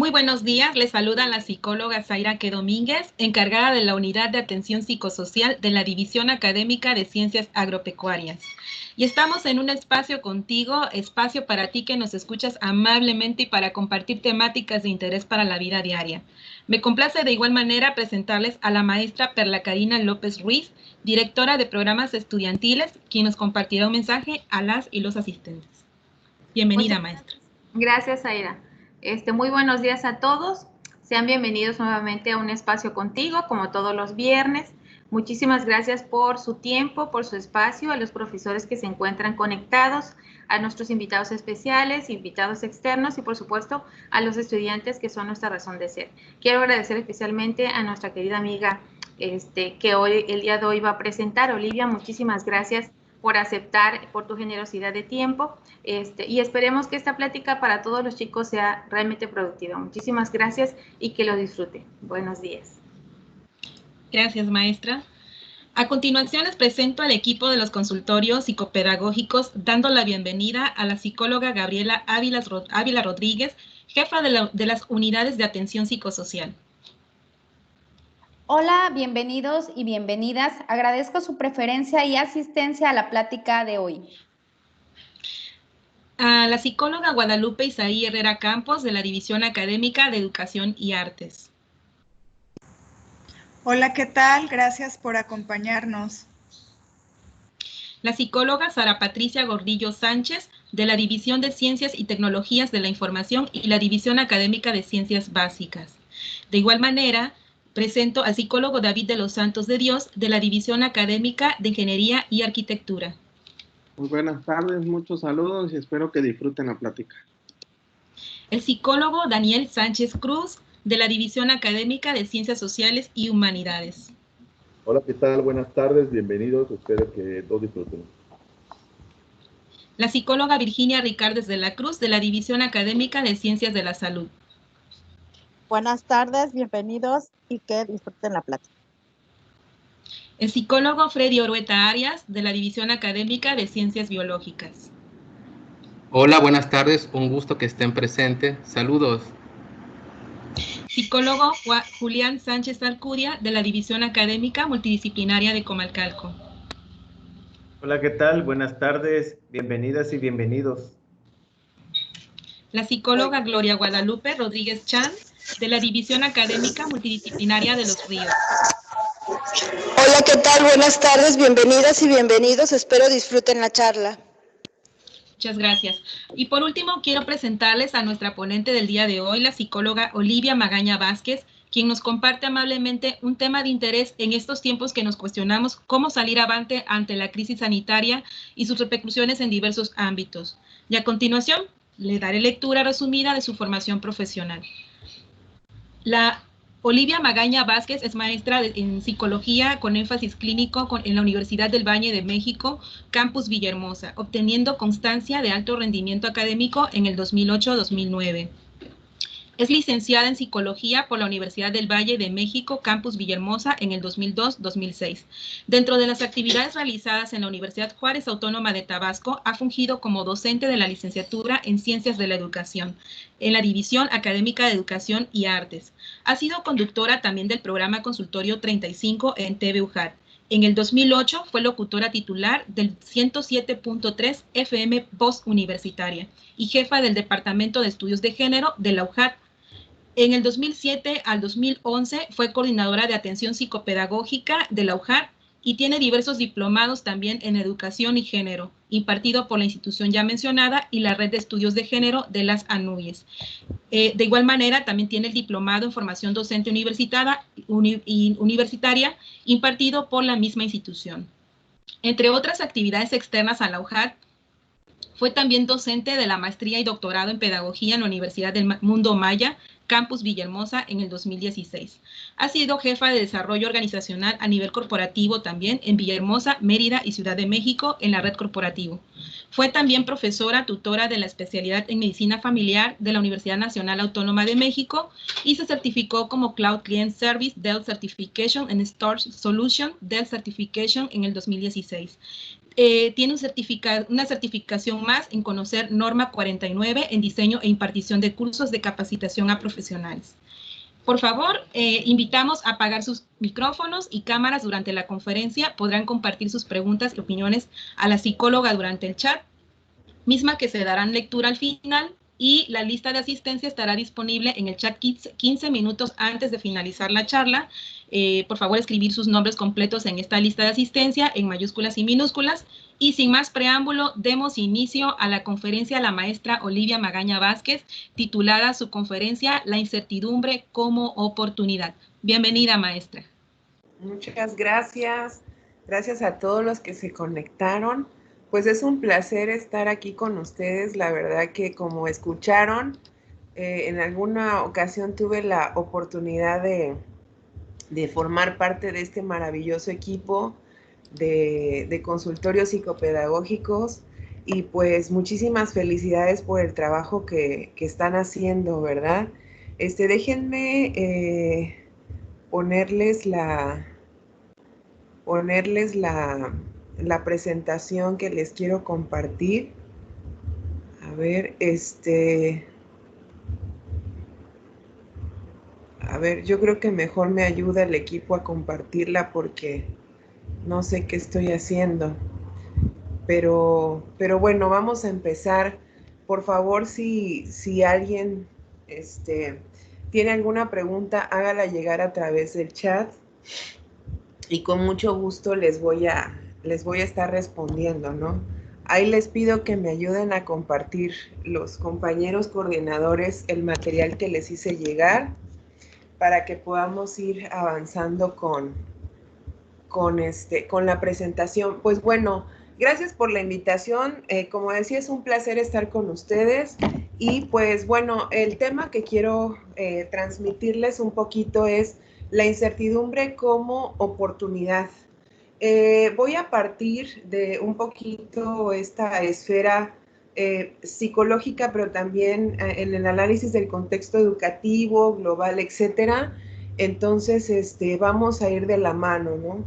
Muy buenos días, les saluda la psicóloga Zaira Que Domínguez, encargada de la Unidad de Atención Psicosocial de la División Académica de Ciencias Agropecuarias. Y estamos en un espacio contigo, espacio para ti que nos escuchas amablemente y para compartir temáticas de interés para la vida diaria. Me complace de igual manera presentarles a la maestra Perla Karina López Ruiz, directora de programas estudiantiles, quien nos compartirá un mensaje a las y los asistentes. Bienvenida, maestra. Gracias, Zaira. Muy buenos días a todos. Sean bienvenidos nuevamente a un espacio contigo, como todos los viernes. Muchísimas gracias por su tiempo, por su espacio, a los profesores que se encuentran conectados, a nuestros invitados especiales, invitados externos y, por supuesto, a los estudiantes que son nuestra razón de ser. Quiero agradecer especialmente a nuestra querida amiga que hoy, el día de hoy va a presentar, Olivia. Muchísimas gracias por aceptar, por tu generosidad de tiempo, y esperemos que esta plática para todos los chicos sea realmente productiva. Muchísimas gracias y que lo disfruten. Buenos días. Gracias, maestra. A continuación les presento al equipo de los consultorios psicopedagógicos, dando la bienvenida a la psicóloga Gabriela Ávila Rodríguez, jefa de las unidades de atención psicosocial. Hola, bienvenidos y bienvenidas. Agradezco su preferencia y asistencia a la plática de hoy. A la psicóloga Guadalupe Isaí Herrera Campos, de la División Académica de Educación y Artes. Hola, ¿qué tal? Gracias por acompañarnos. La psicóloga Sara Patricia Gordillo Sánchez, de la División de Ciencias y Tecnologías de la Información y la División Académica de Ciencias Básicas. De igual manera, presento al psicólogo David de los Santos de Dios, de la División Académica de Ingeniería y Arquitectura. Muy buenas tardes, muchos saludos y espero que disfruten la plática. El psicólogo Daniel Sánchez Cruz, de la División Académica de Ciencias Sociales y Humanidades. Hola, ¿qué tal? Buenas tardes, bienvenidos, espero que todos disfruten. La psicóloga Virginia Ricardes de la Cruz, de la División Académica de Ciencias de la Salud. Buenas tardes, bienvenidos y que disfruten la plática. El psicólogo Freddy Orueta Arias, de la División Académica de Ciencias Biológicas. Hola, buenas tardes, un gusto que estén presentes. Saludos. Psicólogo Julián Sánchez Alcudia, de la División Académica Multidisciplinaria de Comalcalco. Hola, ¿qué tal? Buenas tardes, bienvenidas y bienvenidos. La psicóloga Gloria Guadalupe Rodríguez Chan, de la División Académica Multidisciplinaria de Los Ríos. Hola, ¿qué tal? Buenas tardes, bienvenidas y bienvenidos. Espero disfruten la charla. Muchas gracias. Y por último, quiero presentarles a nuestra ponente del día de hoy, la psicóloga Olivia Magaña Vázquez, quien nos comparte amablemente un tema de interés en estos tiempos que nos cuestionamos cómo salir avante ante la crisis sanitaria y sus repercusiones en diversos ámbitos. Y a continuación, le daré lectura resumida de su formación profesional. La Olivia Magaña Vázquez es maestra en psicología con énfasis clínico en la Universidad del Valle de México, Campus Villahermosa, obteniendo constancia de alto rendimiento académico en el 2008-2009. Es licenciada en Psicología por la Universidad del Valle de México, Campus Villahermosa, en el 2002-2006. Dentro de las actividades realizadas en la Universidad Juárez Autónoma de Tabasco, ha fungido como docente de la licenciatura en Ciencias de la Educación, en la División Académica de Educación y Artes. Ha sido conductora también del programa Consultorio 35 en TV UJAT. En el 2008 fue locutora titular del 107.3 FM Voz Universitaria y jefa del Departamento de Estudios de Género de la UJAT. En el 2007 al 2011 fue coordinadora de atención psicopedagógica de la UJAT y tiene diversos diplomados también en educación y género, impartido por la institución ya mencionada y la red de estudios de género de las ANUYES. De igual manera, también tiene el diplomado en formación docente universitaria, impartido por la misma institución. Entre otras actividades externas a la UJAT, fue también docente de la maestría y doctorado en pedagogía en la Universidad del Mundo Maya, Campus Villahermosa, en el 2016. Ha sido jefa de desarrollo organizacional a nivel corporativo también en Villahermosa, Mérida y Ciudad de México en la red corporativo. Fue también profesora tutora de la especialidad en medicina familiar de la Universidad Nacional Autónoma de México y se certificó como Cloud Client Service Dell Certification en Storage Solution Dell Certification en el 2016. tiene una certificación más en conocer norma 49 en diseño e impartición de cursos de capacitación a profesionales. Por favor, invitamos a apagar sus micrófonos y cámaras durante la conferencia. Podrán compartir sus preguntas y opiniones a la psicóloga durante el chat, misma que se darán lectura al final, y la lista de asistencia estará disponible en el chat 15 minutos antes de finalizar la charla. Por favor, escribir sus nombres completos en esta lista de asistencia en mayúsculas y minúsculas. Y sin más preámbulo, demos inicio a la conferencia de la maestra Olivia Magaña Vázquez, titulada su conferencia La incertidumbre como oportunidad. Bienvenida, maestra. Muchas gracias. Gracias a todos los que se conectaron. Pues es un placer estar aquí con ustedes. La verdad que, como escucharon, en alguna ocasión tuve la oportunidad de formar parte de este maravilloso equipo de consultorios psicopedagógicos, y pues muchísimas felicidades por el trabajo que están haciendo, ¿verdad? Déjenme ponerles la presentación que les quiero compartir. A ver, yo creo que mejor me ayuda el equipo a compartirla porque no sé qué estoy haciendo. Pero bueno, vamos a empezar. Por favor, si alguien tiene alguna pregunta, hágala llegar a través del chat y con mucho gusto les voy a estar respondiendo, ¿no? Ahí les pido que me ayuden a compartir los compañeros coordinadores el material que les hice llegar para que podamos ir avanzando con la presentación. Pues bueno, gracias por la invitación. Como decía, es un placer estar con ustedes. Y pues bueno, el tema que quiero transmitirles un poquito es la incertidumbre como oportunidad. Voy a partir de un poquito esta esfera psicológica, pero también en el análisis del contexto educativo, global, etcétera. Entonces, vamos a ir de la mano, ¿no?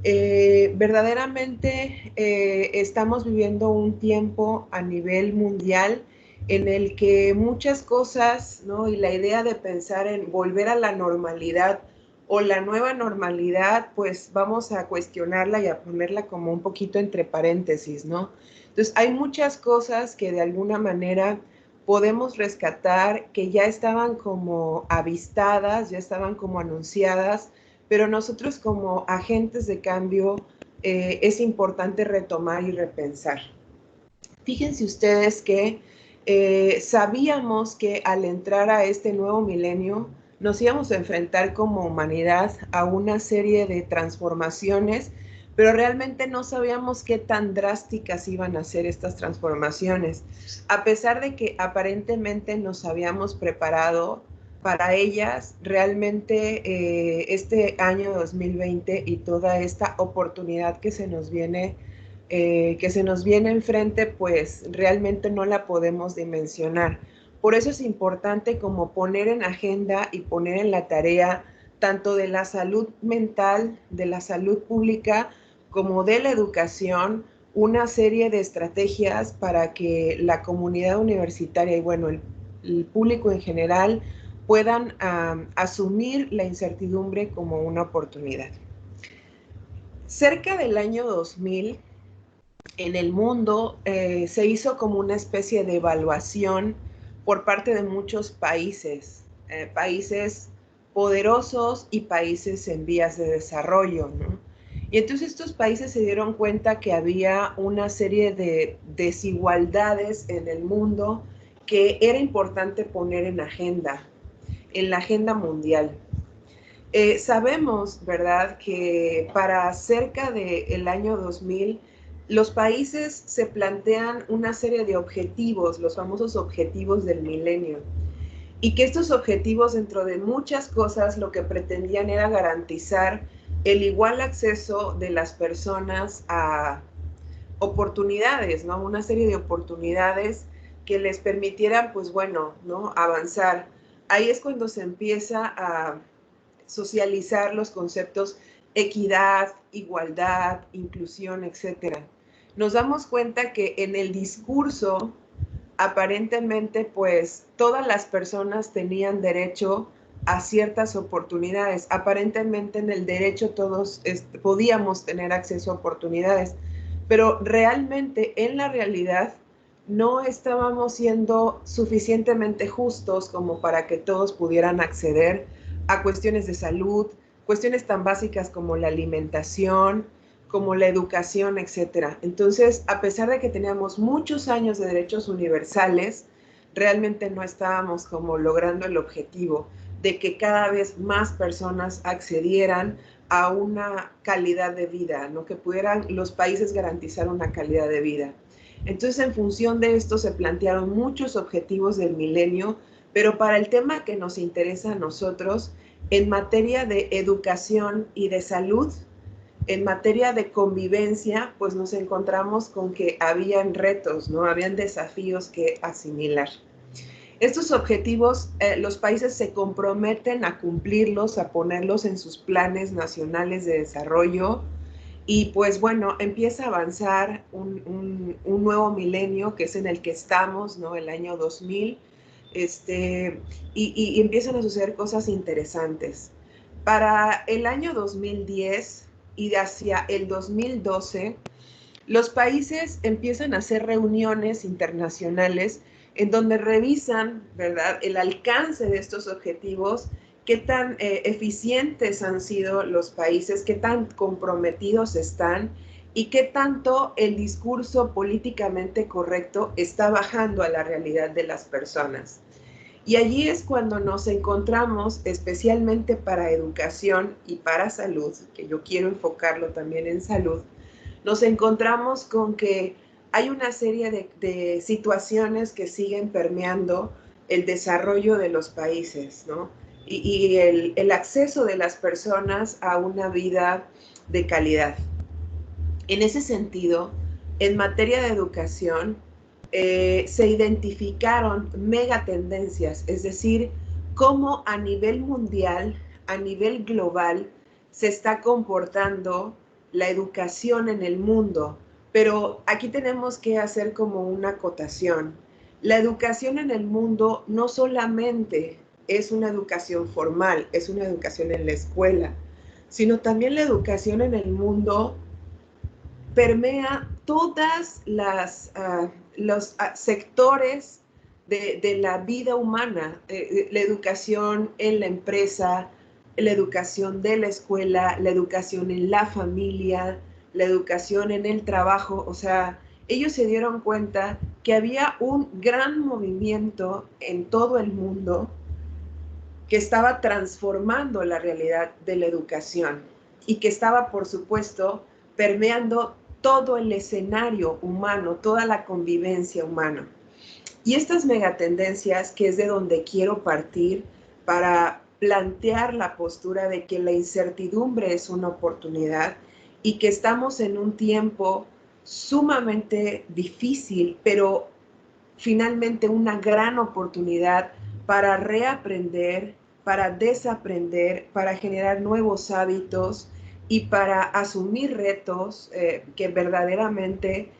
Verdaderamente estamos viviendo un tiempo a nivel mundial en el que muchas cosas, ¿no? Y la idea de pensar en volver a la normalidad o la nueva normalidad, pues vamos a cuestionarla y a ponerla como un poquito entre paréntesis, ¿no? Entonces, hay muchas cosas que de alguna manera podemos rescatar que ya estaban como avistadas, ya estaban como anunciadas, pero nosotros como agentes de cambio es importante retomar y repensar. Fíjense ustedes que sabíamos que al entrar a este nuevo milenio nos íbamos a enfrentar como humanidad a una serie de transformaciones, pero realmente no sabíamos qué tan drásticas iban a ser estas transformaciones, a pesar de que aparentemente nos habíamos preparado para ellas. Realmente este año 2020 y toda esta oportunidad que se nos viene enfrente, pues realmente no la podemos dimensionar. Por eso es importante como poner en agenda y poner en la tarea tanto de la salud mental, de la salud pública, como de la educación, una serie de estrategias para que la comunidad universitaria y bueno, el público en general puedan asumir la incertidumbre como una oportunidad. Cerca del año 2000, en el mundo se hizo como una especie de evaluación por parte de muchos países, países poderosos y países en vías de desarrollo, ¿no? Y entonces estos países se dieron cuenta que había una serie de desigualdades en el mundo que era importante poner en la agenda mundial. Sabemos, ¿verdad?, que para cerca del año 2000, los países se plantean una serie de objetivos, los famosos objetivos del milenio, y que estos objetivos, dentro de muchas cosas, lo que pretendían era garantizar el igual acceso de las personas a oportunidades, ¿no? Una serie de oportunidades que les permitieran, pues bueno, ¿no?, avanzar. Ahí es cuando se empieza a socializar los conceptos equidad, igualdad, inclusión, etcétera. nos damos cuenta que en el discurso, aparentemente, pues todas las personas tenían derecho a ciertas oportunidades. Aparentemente en el derecho todos podíamos tener acceso a oportunidades, pero realmente en la realidad no estábamos siendo suficientemente justos como para que todos pudieran acceder a cuestiones de salud, cuestiones tan básicas como la alimentación, como la educación, etcétera. Entonces, a pesar de que teníamos muchos años de derechos universales, realmente no estábamos como logrando el objetivo de que cada vez más personas accedieran a una calidad de vida, ¿no? Que pudieran los países garantizar una calidad de vida. Entonces, en función de esto se plantearon muchos objetivos del milenio, pero para el tema que nos interesa a nosotros, en materia de educación y de salud, en materia de convivencia, pues nos encontramos con que habían retos, ¿no? Habían desafíos que asimilar. Estos objetivos, los países se comprometen a cumplirlos, a ponerlos en sus planes nacionales de desarrollo, y pues bueno, empieza a avanzar un nuevo milenio, que es en el que estamos, ¿no? El año 2000, y empiezan a suceder cosas interesantes. Para el año 2010 y hacia el 2012, los países empiezan a hacer reuniones internacionales en donde revisan, ¿verdad?, el alcance de estos objetivos, qué tan eficientes han sido los países, qué tan comprometidos están y qué tanto el discurso políticamente correcto está bajando a la realidad de las personas. Y allí es cuando nos encontramos, especialmente para educación y para salud, que yo quiero enfocarlo también en salud, nos encontramos con que hay una serie de situaciones que siguen permeando el desarrollo de los países, ¿no? Y el acceso de las personas a una vida de calidad. En ese sentido, en materia de educación, se identificaron megatendencias, es decir, cómo a nivel mundial, a nivel global, se está comportando la educación en el mundo. Pero aquí tenemos que hacer como una acotación. La educación en el mundo no solamente es una educación formal, es una educación en la escuela, sino también la educación en el mundo permea todas los sectores de la vida humana, la educación en la empresa, la educación de la escuela, la educación en la familia, la educación en el trabajo. O sea, ellos se dieron cuenta que había un gran movimiento en todo el mundo que estaba transformando la realidad de la educación y que estaba, por supuesto, permeando todo el escenario humano, toda la convivencia humana. Y estas megatendencias, que es de donde quiero partir para plantear la postura de que la incertidumbre es una oportunidad y que estamos en un tiempo sumamente difícil, pero finalmente una gran oportunidad para reaprender, para desaprender, para generar nuevos hábitos y para asumir retos que verdaderamente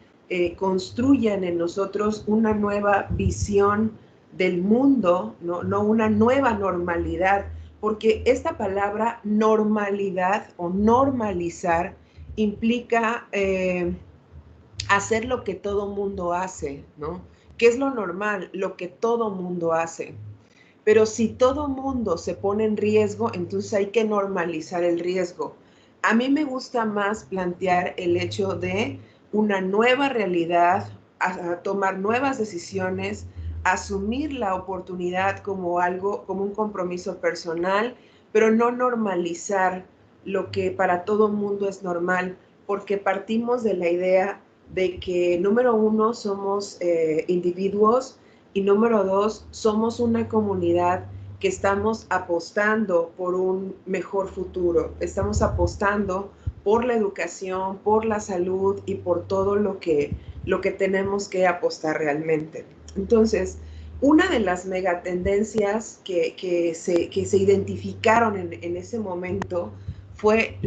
construyan en nosotros una nueva visión del mundo, no una nueva normalidad, porque esta palabra normalidad o normalizar implica hacer lo que todo mundo hace, ¿no? ¿Qué es lo normal? Lo que todo mundo hace. Pero si todo mundo se pone en riesgo, entonces hay que normalizar el riesgo. A mí me gusta más plantear el hecho de una nueva realidad, a tomar nuevas decisiones, asumir la oportunidad como algo, como un compromiso personal, pero no normalizar lo que para todo mundo es normal, porque partimos de la idea de que, número uno, somos individuos, y número dos, somos una comunidad que estamos apostando por un mejor futuro. Estamos apostando por la educación, por la salud y por todo lo que tenemos que apostar realmente. Entonces, una de las megatendencias que se identificaron en ese momento fue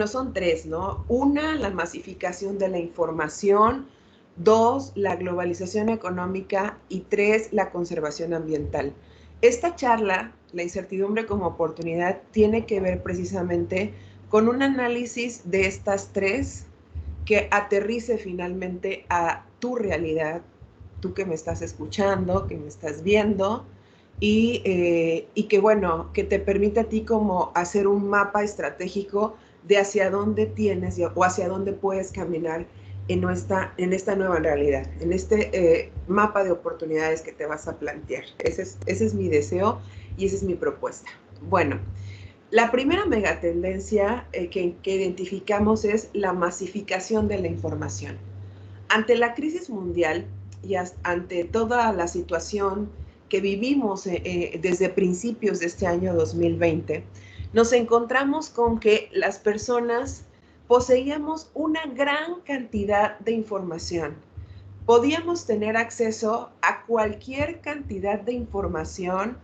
son tres, ¿no? Una, la masificación de la información. 2, la globalización económica. Y 3, la conservación ambiental. Esta charla, la incertidumbre como oportunidad, tiene que ver precisamente con un análisis de estas tres que aterrice finalmente a tu realidad, tú que me estás escuchando, que me estás viendo, y que, bueno, que te permite a ti como hacer un mapa estratégico de hacia dónde tienes o hacia dónde puedes caminar en esta nueva realidad, en este mapa de oportunidades que te vas a plantear. Ese es mi deseo y esa es mi propuesta. Bueno, la primera megatendencia que identificamos es la masificación de la información. Ante la crisis mundial y ante toda la situación que vivimos desde principios de este año 2020, nos encontramos con que las personas poseíamos una gran cantidad de información. Podíamos tener acceso a cualquier cantidad de información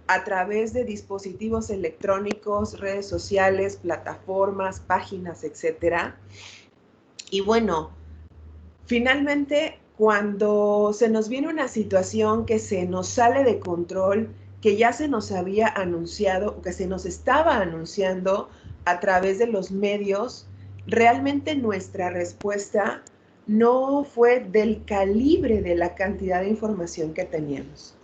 a través de dispositivos electrónicos, redes sociales, plataformas, páginas, etc. Y bueno, finalmente, cuando se nos viene una situación que se nos sale de control, que ya se nos había anunciado, o que se nos estaba anunciando a través de los medios, realmente nuestra respuesta no fue del calibre de la cantidad de información que teníamos.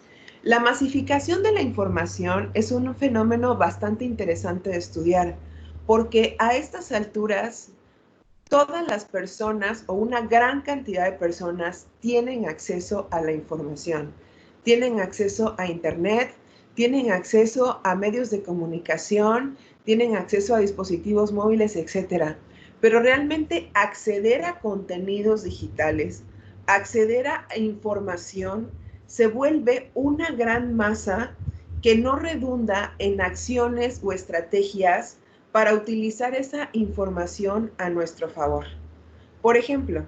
La masificación de la información es un fenómeno bastante interesante de estudiar, porque a estas alturas todas las personas o una gran cantidad de personas tienen acceso a la información, tienen acceso a Internet, tienen acceso a medios de comunicación, tienen acceso a dispositivos móviles, etc. Pero realmente acceder a contenidos digitales, acceder a información, se vuelve una gran masa que no redunda en acciones o estrategias para utilizar esa información a nuestro favor. Por ejemplo,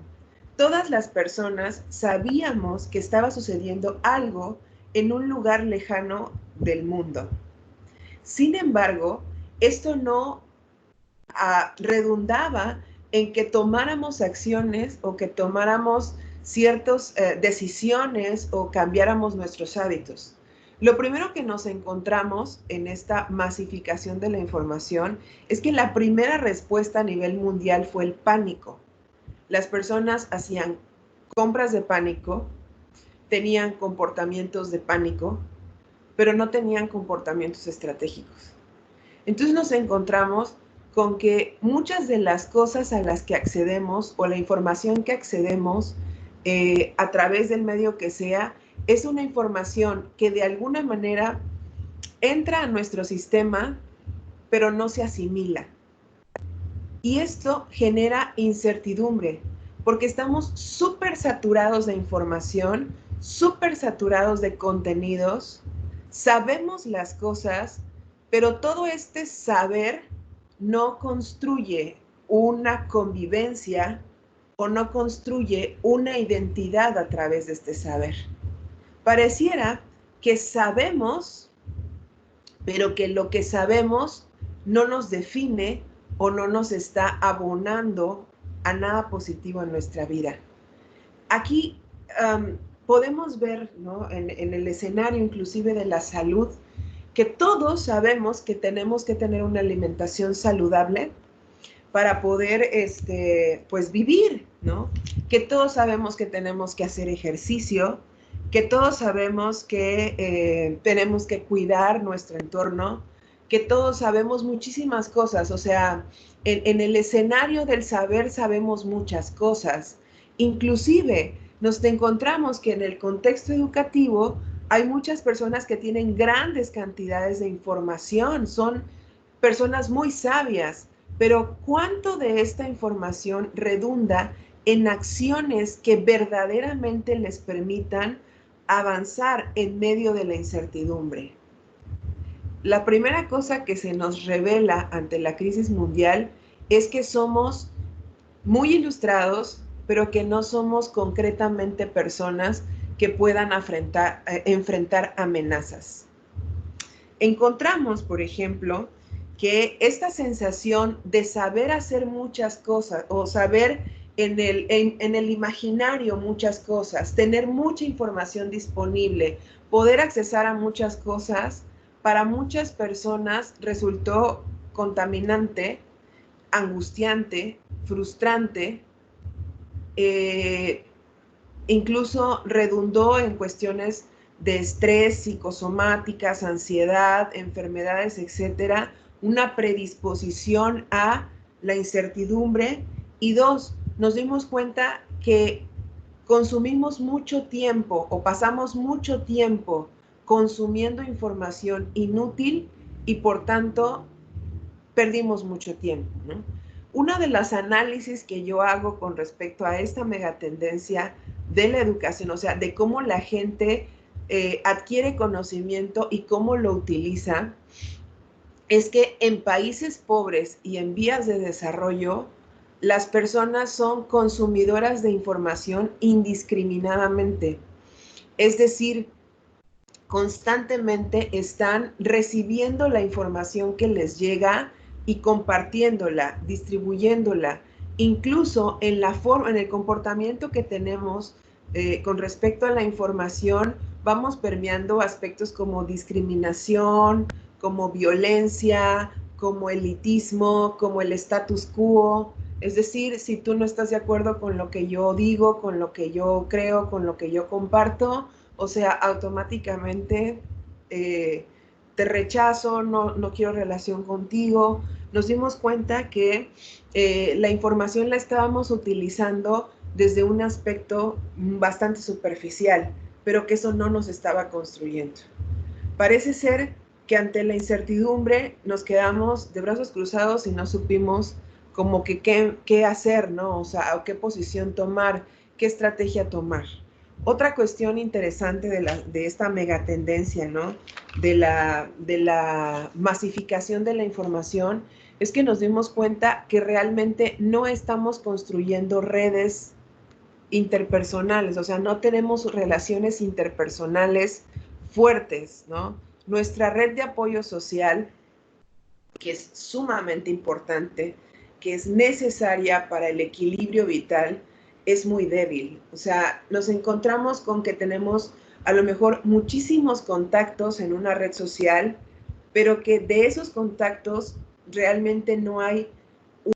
todas las personas sabíamos que estaba sucediendo algo en un lugar lejano del mundo. Sin embargo, esto no redundaba en que tomáramos acciones o que tomáramos ciertas decisiones o cambiáramos nuestros hábitos. Lo primero que nos encontramos en esta masificación de la información es que la primera respuesta a nivel mundial fue el pánico. Las personas hacían compras de pánico, tenían comportamientos de pánico, pero no tenían comportamientos estratégicos. Entonces nos encontramos con que muchas de las cosas a las que accedemos o la información que accedemos a través del medio que sea, es una información que de alguna manera entra a nuestro sistema, pero no se asimila. Y esto genera incertidumbre, porque estamos súper saturados de información, súper saturados de contenidos, sabemos las cosas, pero todo este saber no construye una convivencia o no construye una identidad a través de este saber. Pareciera que sabemos, pero que lo que sabemos no nos define o no nos está abonando a nada positivo en nuestra vida. Aquí podemos ver, ¿no?, en el escenario inclusive de la salud, que todos sabemos que tenemos que tener una alimentación saludable para poder pues vivir, ¿no? Que todos sabemos que tenemos que hacer ejercicio, que todos sabemos que tenemos que cuidar nuestro entorno, que todos sabemos muchísimas cosas. O sea, en el escenario del saber sabemos muchas cosas. Inclusive nos encontramos que en el contexto educativo hay muchas personas que tienen grandes cantidades de información, son personas muy sabias, pero ¿cuánto de esta información redunda en acciones que verdaderamente les permitan avanzar en medio de la incertidumbre? La primera cosa que se nos revela ante la crisis mundial es que somos muy ilustrados, pero que no somos concretamente personas que puedan enfrentar amenazas. Encontramos, por ejemplo, que esta sensación de saber hacer muchas cosas o saber en el imaginario muchas cosas, tener mucha información disponible, poder accesar a muchas cosas, para muchas personas resultó contaminante, angustiante, frustrante, incluso redundó en cuestiones de estrés, psicosomáticas, ansiedad, enfermedades, etcétera, una predisposición a la incertidumbre. Y dos, nos dimos cuenta que consumimos mucho tiempo o pasamos mucho tiempo consumiendo información inútil y por tanto perdimos mucho tiempo, ¿no? Una de las análisis que yo hago con respecto a esta megatendencia de la educación, o sea, de cómo la gente adquiere conocimiento y cómo lo utiliza, es que en países pobres y en vías de desarrollo, las personas son consumidoras de información indiscriminadamente. Es decir, constantemente están recibiendo la información que les llega y compartiéndola, distribuyéndola, incluso en la forma, en el comportamiento que tenemos con respecto a la información, vamos permeando aspectos como discriminación, como violencia, como elitismo, como el status quo. Es decir, si tú no estás de acuerdo con lo que yo digo, con lo que yo creo, con lo que yo comparto, o sea, automáticamente te rechazo, no quiero relación contigo. Nos dimos cuenta que la información la estábamos utilizando desde un aspecto bastante superficial, pero que eso no nos estaba construyendo. Parece ser que ante la incertidumbre nos quedamos de brazos cruzados y no supimos como que qué hacer, ¿no? O sea, o qué posición tomar, qué estrategia tomar. Otra cuestión interesante de esta megatendencia, ¿no? De la masificación de la información, es que nos dimos cuenta que realmente no estamos construyendo redes interpersonales, o sea, no tenemos relaciones interpersonales fuertes, ¿no? Nuestra red de apoyo social, que es sumamente importante, que es necesaria para el equilibrio vital, es muy débil. O sea, nos encontramos con que tenemos a lo mejor muchísimos contactos en una red social, pero que de esos contactos realmente no hay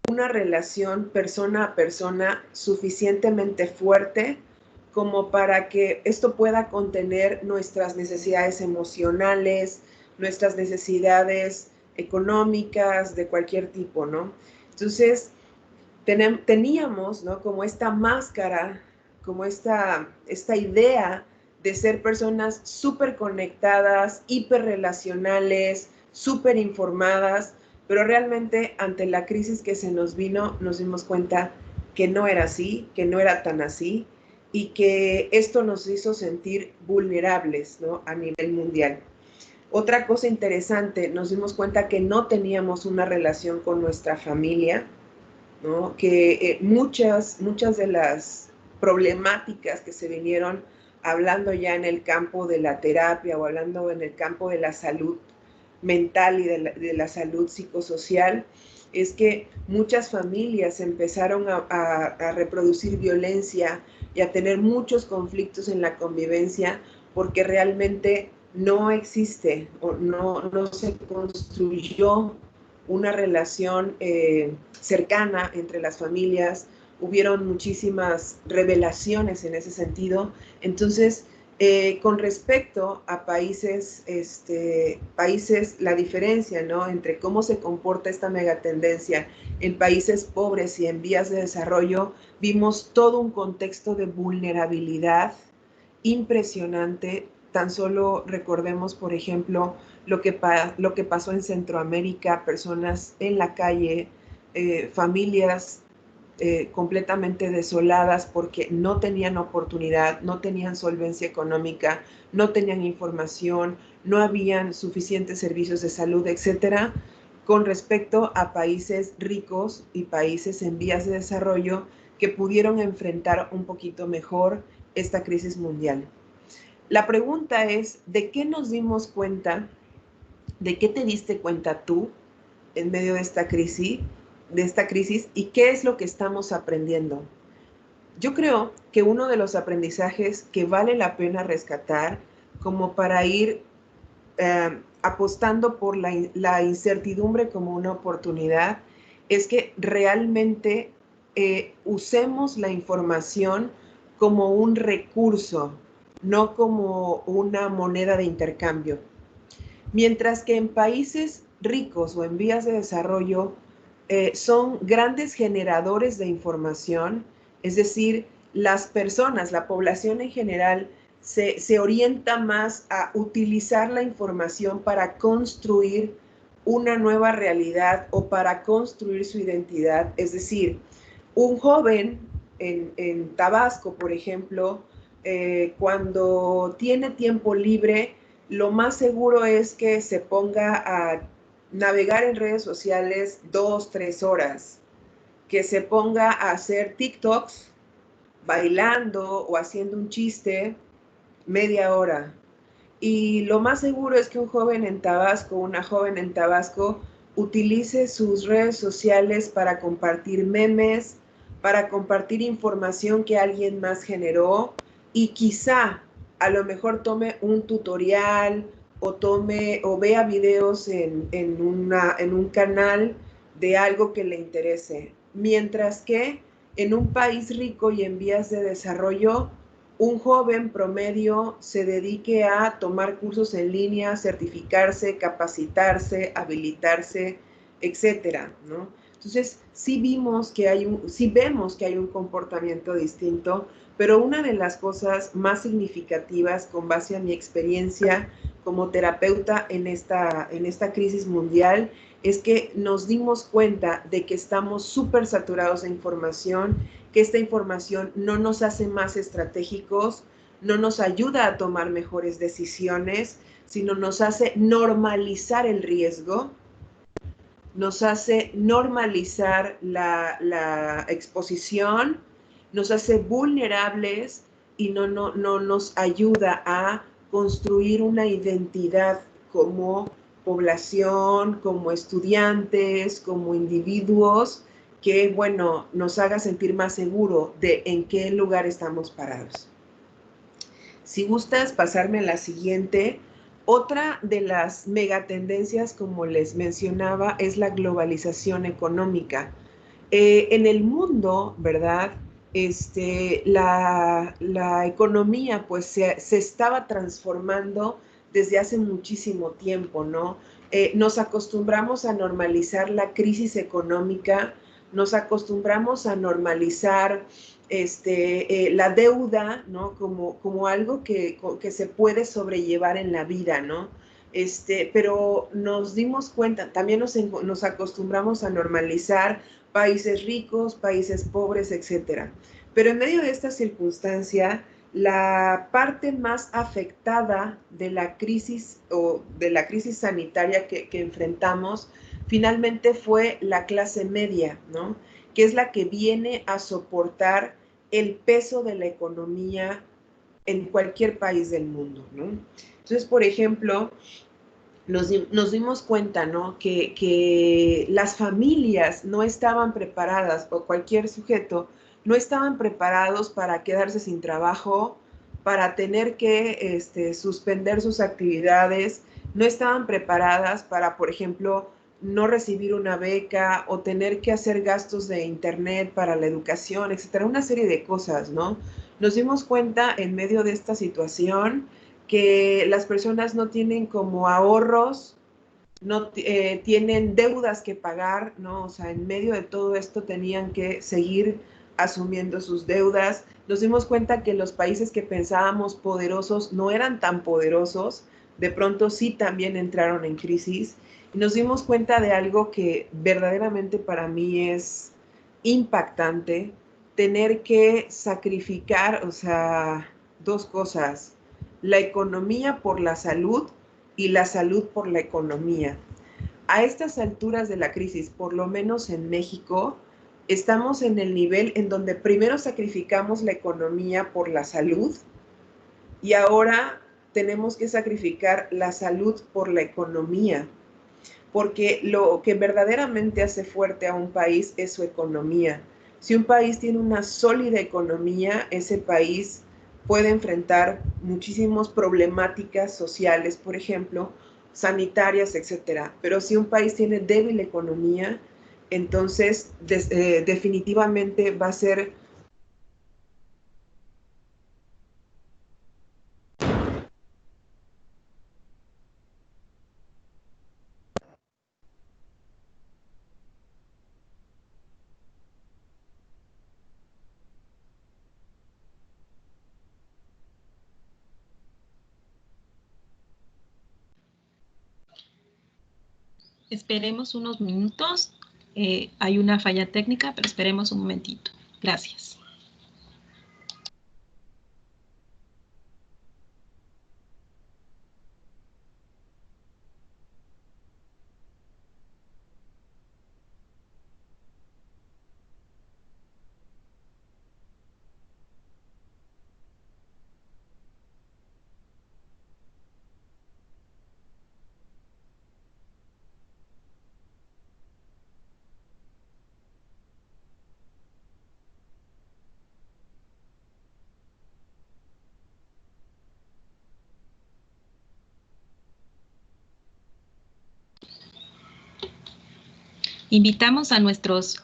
una relación persona a persona suficientemente fuerte como para que esto pueda contener nuestras necesidades emocionales, nuestras necesidades económicas de cualquier tipo, ¿no? Entonces, teníamos, ¿no? Como esta máscara, como esta idea de ser personas súper conectadas, hiperrelacionales, súper informadas, pero realmente ante la crisis que se nos vino, nos dimos cuenta que no era así, que no era tan así, y que esto nos hizo sentir vulnerables, ¿no? A nivel mundial. Otra cosa interesante, nos dimos cuenta que no teníamos una relación con nuestra familia, ¿no? Que muchas de las problemáticas que se vinieron hablando ya en el campo de la terapia o hablando en el campo de la salud mental y de la salud psicosocial, es que muchas familias empezaron a reproducir violencia y a tener muchos conflictos en la convivencia porque realmente no existe o no se construyó una relación cercana entre las familias. Hubieron muchísimas revelaciones en ese sentido. Entonces, con respecto a países, la diferencia, ¿no? Entre cómo se comporta esta megatendencia en países pobres y en vías de desarrollo, vimos todo un contexto de vulnerabilidad impresionante. Tan solo recordemos, por ejemplo, lo que pasó en Centroamérica, personas en la calle, familias completamente desoladas porque no tenían oportunidad, no tenían solvencia económica, no tenían información, no habían suficientes servicios de salud, etcétera, con respecto a países ricos y países en vías de desarrollo que pudieron enfrentar un poquito mejor esta crisis mundial. La pregunta es, ¿de qué nos dimos cuenta? ¿De qué te diste cuenta tú en medio de esta crisis y qué es lo que estamos aprendiendo. Yo creo que uno de los aprendizajes que vale la pena rescatar como para ir apostando por la incertidumbre como una oportunidad es que realmente usemos la información como un recurso, no como una moneda de intercambio. Mientras que en países ricos o en vías de desarrollo son grandes generadores de información, es decir, las personas, la población en general, se orienta más a utilizar la información para construir una nueva realidad o para construir su identidad. Es decir, un joven en Tabasco, por ejemplo, cuando tiene tiempo libre, lo más seguro es que se ponga a navegar en redes sociales 2, 3 horas, que se ponga a hacer TikToks bailando o haciendo un chiste media hora. Y lo más seguro es que un joven en Tabasco, una joven en Tabasco, utilice sus redes sociales para compartir memes, para compartir información que alguien más generó y quizá a lo mejor tome un tutorial o vea videos en un canal de algo que le interese. Mientras que en un país rico y en vías de desarrollo, un joven promedio se dedique a tomar cursos en línea, certificarse, capacitarse, habilitarse, etcétera, ¿no? Entonces, sí vemos que hay un comportamiento distinto, pero una de las cosas más significativas con base a mi experiencia como terapeuta en esta crisis mundial es que nos dimos cuenta de que estamos súper saturados de información, que esta información no nos hace más estratégicos, no nos ayuda a tomar mejores decisiones, sino nos hace normalizar el riesgo, nos hace normalizar la exposición, nos hace vulnerables y no nos ayuda a construir una identidad como población, como estudiantes, como individuos, que, bueno, nos haga sentir más seguro de en qué lugar estamos parados. Si gustas pasarme a la siguiente, otra de las megatendencias, como les mencionaba, es la globalización económica. En el mundo, ¿verdad? La economía pues se estaba transformando desde hace muchísimo tiempo, ¿no? Nos acostumbramos a normalizar la crisis económica, nos acostumbramos a normalizar la deuda, ¿no? Como algo que se puede sobrellevar en la vida, ¿no? Pero nos dimos cuenta, también nos acostumbramos a normalizar países ricos, países pobres, etcétera. Pero en medio de esta circunstancia, la parte más afectada de la crisis sanitaria que enfrentamos finalmente fue la clase media, ¿no? Que es la que viene a soportar el peso de la economía en cualquier país del mundo, ¿no? Entonces, por ejemplo, nos dimos cuenta, ¿no? Que las familias no estaban preparadas, o cualquier sujeto, no estaban preparados para quedarse sin trabajo, para tener que suspender sus actividades, no estaban preparadas para, por ejemplo, no recibir una beca o tener que hacer gastos de internet para la educación, etcétera, una serie de cosas, ¿no? Nos dimos cuenta en medio de esta situación que las personas no tienen como ahorros, no tienen deudas que pagar, ¿no? O sea, en medio de todo esto tenían que seguir asumiendo sus deudas. Nos dimos cuenta que los países que pensábamos poderosos no eran tan poderosos, de pronto sí también entraron en crisis. Y nos dimos cuenta de algo que verdaderamente para mí es impactante, tener que sacrificar, o sea, dos cosas, la economía por la salud y la salud por la economía. A estas alturas de la crisis, por lo menos en México, estamos en el nivel en donde primero sacrificamos la economía por la salud y ahora tenemos que sacrificar la salud por la economía. porque lo que verdaderamente hace fuerte a un país es su economía. Si un país tiene una sólida economía, ese país puede enfrentar muchísimas problemáticas sociales, por ejemplo, sanitarias, etcétera. Pero si un país tiene débil economía, entonces definitivamente va a ser Esperemos unos minutos. Hay una falla técnica, pero esperemos un momentito. Gracias. Invitamos a nuestros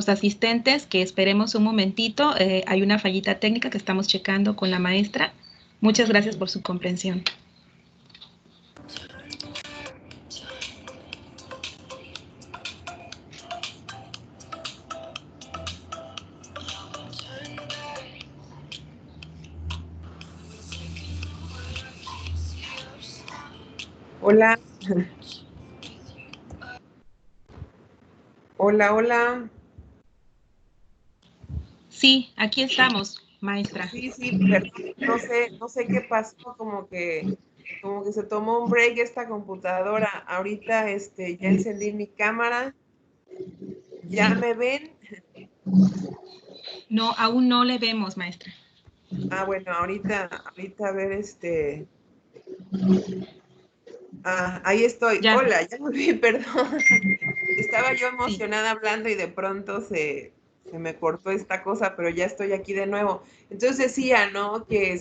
asistentes que esperemos un momentito. Hay una fallita técnica que estamos checando con la maestra. Muchas gracias por su comprensión. Hola. Hola, hola. Sí, aquí estamos, maestra. Sí, perdón, no sé qué pasó, como que se tomó un break esta computadora. Ahorita ya encendí mi cámara. ¿Ya me ven? No, aún no le vemos, maestra. Ah, bueno, ahorita a ver, ahí estoy. Ya. Hola, ya me vi, perdón. Estaba yo emocionada hablando y de pronto se me cortó esta cosa, pero ya estoy aquí de nuevo. Entonces decía, ¿no? Que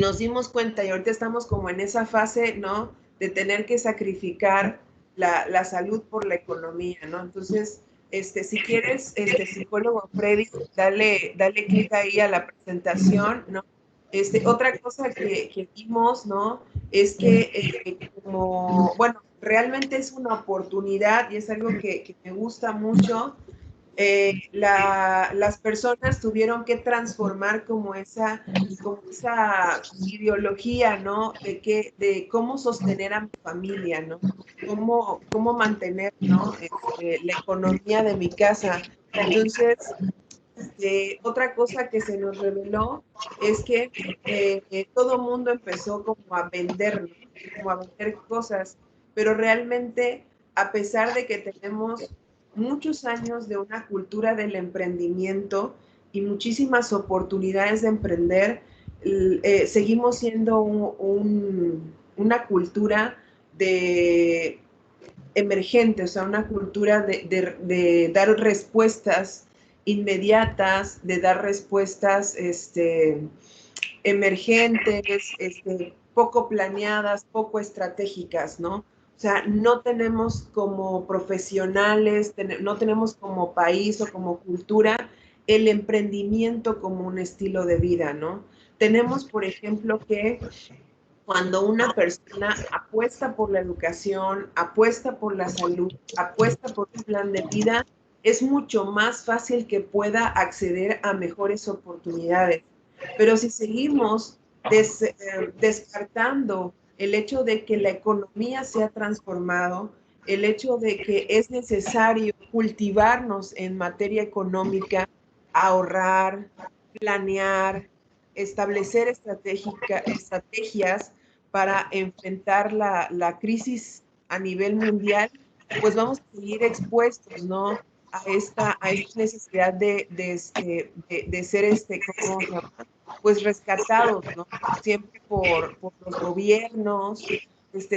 nos dimos cuenta y ahorita estamos como en esa fase, ¿no? De tener que sacrificar la salud por la economía, ¿no? Entonces, si quieres, psicólogo Freddy, dale clic ahí a la presentación, ¿no? Otra cosa que vimos, ¿no? Es que bueno, realmente es una oportunidad y es algo que me gusta mucho. Las personas tuvieron que transformar como esa ideología, ¿no? De cómo sostener a mi familia, ¿no? Cómo mantener, ¿no? La economía de mi casa. Entonces, otra cosa que se nos reveló es que todo mundo empezó como a vender, ¿no? Como a vender cosas, pero realmente, a pesar de que tenemos muchos años de una cultura del emprendimiento y muchísimas oportunidades de emprender, seguimos siendo una cultura de emergente, o sea, una cultura de dar respuestas inmediatas, de dar respuestas emergentes, poco planeadas, poco estratégicas, ¿no? O sea, no tenemos como profesionales, no tenemos como país o como cultura el emprendimiento como un estilo de vida, ¿no? Tenemos, por ejemplo, que cuando una persona apuesta por la educación, apuesta por la salud, apuesta por un plan de vida, es mucho más fácil que pueda acceder a mejores oportunidades. Pero si seguimos descartando el hecho de que la economía se ha transformado, el hecho de que es necesario cultivarnos en materia económica, ahorrar, planear, establecer estrategias para enfrentar la crisis a nivel mundial, pues vamos a seguir expuestos, ¿no? A esta necesidad de ser, pues rescatados, ¿no? Siempre por los gobiernos,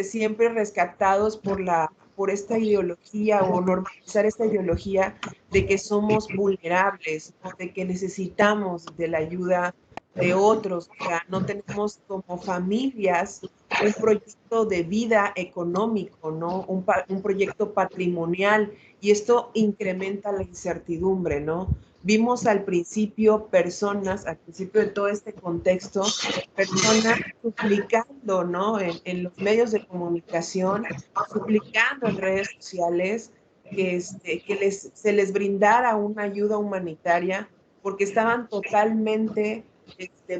siempre rescatados por esta ideología o normalizar esta ideología de que somos vulnerables, ¿no? De que necesitamos de la ayuda de otros, o sea, no tenemos como familias un proyecto de vida económico, ¿no? Un proyecto patrimonial, y esto incrementa la incertidumbre, ¿no? Vimos al principio de todo este contexto, personas suplicando, ¿no? En los medios de comunicación, suplicando en redes sociales que se les brindara una ayuda humanitaria, porque estaban totalmente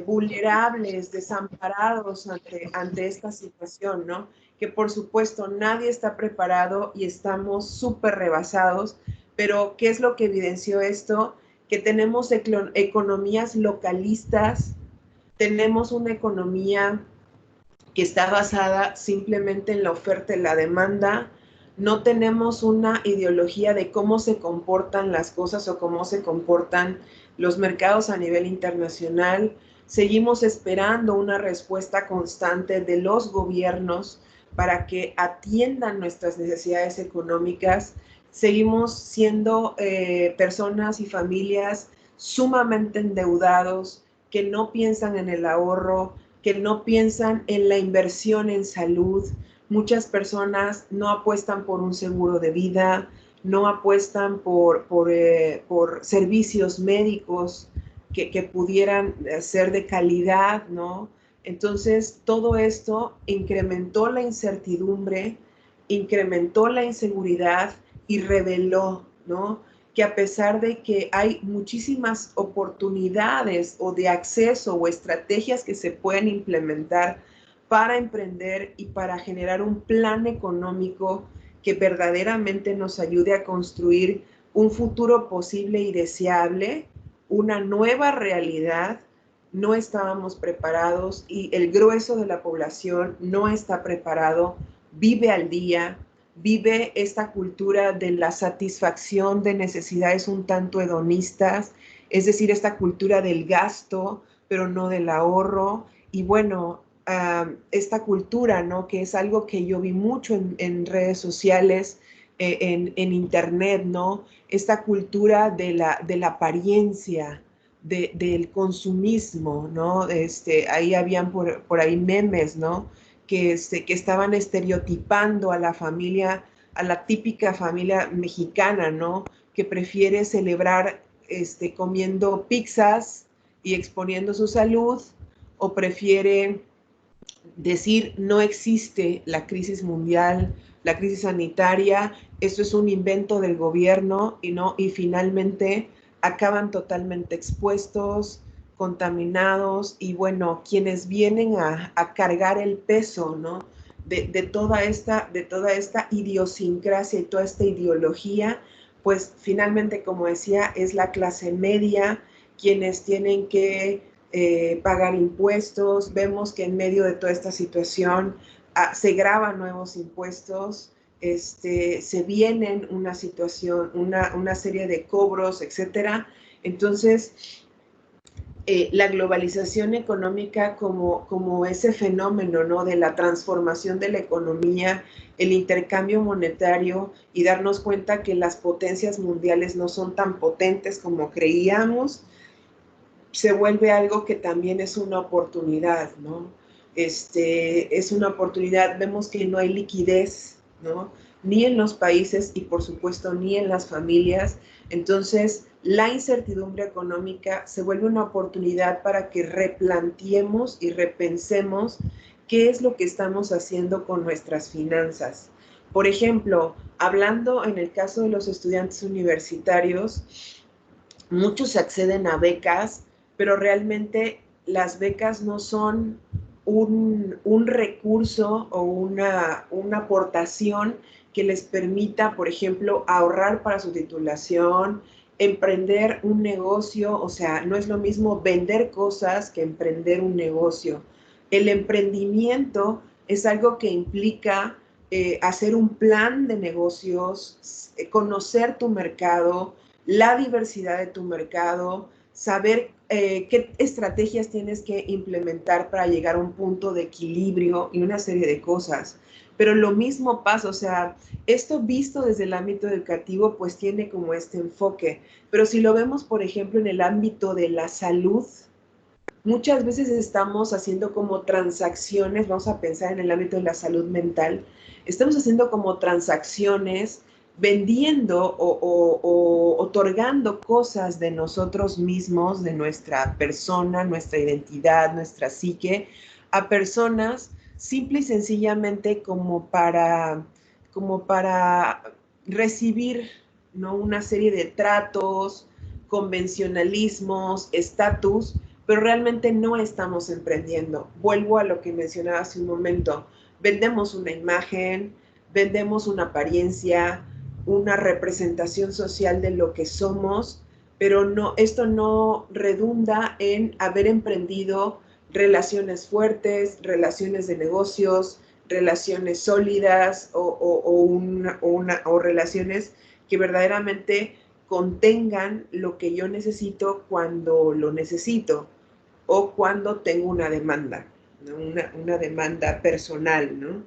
vulnerables, desamparados ante esta situación, ¿no? Que por supuesto nadie está preparado y estamos súper rebasados, pero ¿qué es lo que evidenció esto? Que tenemos economías localistas, tenemos una economía que está basada simplemente en la oferta y la demanda, no tenemos una ideología de cómo se comportan las cosas o cómo se comportan los mercados a nivel internacional. Seguimos esperando una respuesta constante de los gobiernos para que atiendan nuestras necesidades económicas. Seguimos siendo personas y familias sumamente endeudados, que no piensan en el ahorro, que no piensan en la inversión en salud. Muchas personas no apuestan por un seguro de vida, no apuestan por servicios médicos que pudieran ser de calidad, ¿no? Entonces, todo esto incrementó la incertidumbre, incrementó la inseguridad y reveló, ¿no?, que a pesar de que hay muchísimas oportunidades o de acceso o estrategias que se pueden implementar para emprender y para generar un plan económico que verdaderamente nos ayude a construir un futuro posible y deseable, una nueva realidad, no estábamos preparados y el grueso de la población no está preparado, vive al día, vive esta cultura de la satisfacción de necesidades un tanto hedonistas, es decir, esta cultura del gasto, pero no del ahorro. Y bueno, esta cultura, ¿no?, que es algo que yo vi mucho en redes sociales, en internet, ¿no?, esta cultura de la apariencia, del consumismo, ¿no? Ahí habían por ahí memes, ¿no?, que estaban estereotipando a la familia, a la típica familia mexicana, ¿no?, que prefiere celebrar comiendo pizzas y exponiendo su salud, o prefiere decir no existe la crisis mundial, la crisis sanitaria, esto es un invento del gobierno, y finalmente acaban totalmente expuestos, contaminados, y bueno, quienes vienen a cargar el peso, ¿no?, de toda esta idiosincrasia y toda esta ideología, pues finalmente, como decía, es la clase media quienes tienen que pagar impuestos. Vemos que en medio de toda esta situación se graban nuevos impuestos, se vienen una situación, una serie de cobros, etcétera. Entonces, la globalización económica como ese fenómeno, ¿no?, de la transformación de la economía, el intercambio monetario, y darnos cuenta que las potencias mundiales no son tan potentes como creíamos, se vuelve algo que también es una oportunidad, ¿no? Es una oportunidad. Vemos que no hay liquidez, ¿no?, ni en los países y por supuesto ni en las familias. Entonces, la incertidumbre económica se vuelve una oportunidad para que replanteemos y repensemos qué es lo que estamos haciendo con nuestras finanzas. Por ejemplo, hablando en el caso de los estudiantes universitarios, muchos acceden a becas, pero realmente las becas no son un recurso o una aportación que les permita, por ejemplo, ahorrar para su titulación, emprender un negocio. O sea, no es lo mismo vender cosas que emprender un negocio. El emprendimiento es algo que implica hacer un plan de negocios, conocer tu mercado, la diversidad de tu mercado, saber qué estrategias tienes que implementar para llegar a un punto de equilibrio y una serie de cosas. Pero lo mismo pasa, o sea, esto visto desde el ámbito educativo, pues tiene como este enfoque. Pero si lo vemos, por ejemplo, en el ámbito de la salud, muchas veces estamos haciendo como transacciones, vamos a pensar en el ámbito de la salud mental, estamos haciendo como transacciones, vendiendo o otorgando cosas de nosotros mismos, de nuestra persona, nuestra identidad, nuestra psique, a personas simple y sencillamente como para recibir, ¿no?, una serie de tratos, convencionalismos, estatus, pero realmente no estamos emprendiendo. Vuelvo a lo que mencionaba hace un momento. Vendemos una imagen, vendemos una apariencia, una representación social de lo que somos, pero no, esto no redunda en haber emprendido relaciones fuertes, relaciones de negocios, relaciones sólidas o relaciones que verdaderamente contengan lo que yo necesito cuando lo necesito o cuando tengo una demanda, ¿no? Una demanda personal, ¿no?